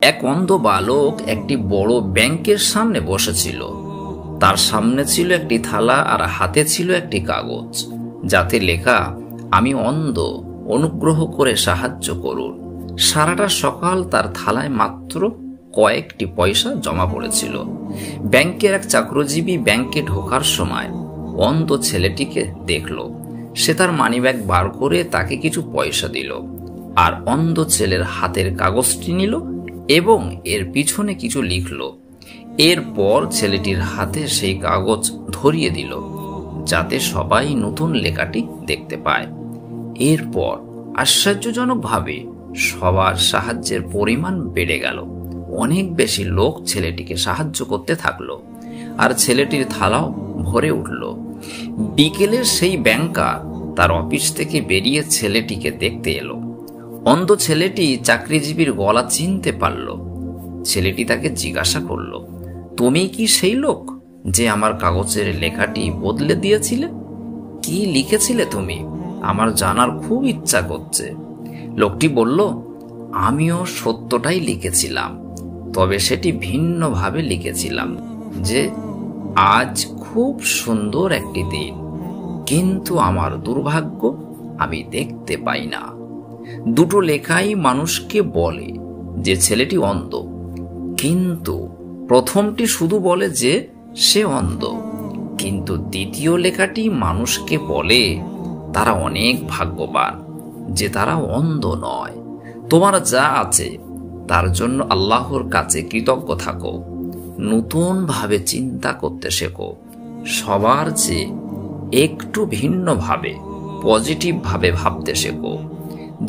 এক অন্ধ বালক একটি বড় ব্যাংকের সামনে বসেছিল। তার সামনে ছিল একটি থালা আর হাতে ছিল একটি কাগজ, যাতে লেখা, আমি অন্ধ, অনুগ্রহ করে সাহায্য করুন। সারাটা সকাল তার থালায় মাত্র কয়েকটি পয়সা জমা পড়েছিল। ব্যাংকের এক চাকরজীবী ব্যাংকে ঢোকার সময় অন্ধ ছেলেটিকে দেখল। সে তার মানিব্যাগ বার করে তাকে কিছু পয়সা দিল, আর অন্ধ ছেলের হাতের কাগজটি নিল এবং এর পিছনে কিছু লিখল। এরপর ছেলেটির হাতে সেই কাগজ ধরিয়ে দিল, যাতে সবাই নতুন লেখাটি দেখতে পায়। এরপর আশ্চর্যজনকভাবে সবার সাহায্যের পরিমাণ বেড়ে গেল। অনেক বেশি লোক ছেলেটিকে সাহায্য করতে থাকলো, আর ছেলেটির থালাও ভরে উঠল। বিকেলে সেই ব্যাংকার তার অফিস থেকে বেরিয়ে ছেলেটিকে দেখতে এলো। অন্ধ ছেলেটি চাকরিজীবীর গলা চিনতে পারল। ছেলেটি তাকে জিজ্ঞাসা করল, তুমি কি সেই লোক যে আমার কাগজের লেখাটি বদলে দিয়েছিলে? কি লিখেছিলে তুমি? আমার জানার খুব ইচ্ছা করছে। লোকটি বলল, আমিও সত্যটাই লিখেছিলাম, তবে সেটি ভিন্নভাবে লিখেছিলাম যে আজ খুব সুন্দর একটি দিন, কিন্তু আমার দুর্ভাগ্য আমি দেখতে পাই না। দুটো লেখাই মানুষকে বলে যে ছেলেটি অন্ধ, কিন্তু প্রথমটি শুধু বলে যে সে অন্ধ, কিন্তু দ্বিতীয় লেখাটি মানুষকে বলে তারা অনেক ভাগ্যবান যে তারা অন্ধ নয়। তোমার যা আছে তার জন্য আল্লাহর কাছে কৃতজ্ঞ থাকো। নতুন ভাবে চিন্তা করতে শেখো। সবার চেয়ে একটু ভিন্নভাবে, পজিটিভ ভাবে ভাবতে শেখো।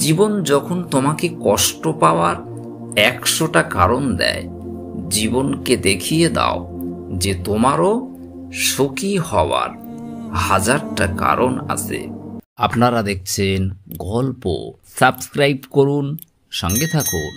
জীবন যখন তোমাকে কষ্ট পাওয়ার 100টা কারণ দেয়, জীবনকে দেখিয়ে দাও যে তোমারও সুখী হওয়ার 1000টা কারণ আছে। আপনারা দেখছেন গল্প। সাবস্ক্রাইব করুন, সঙ্গে থাকুন।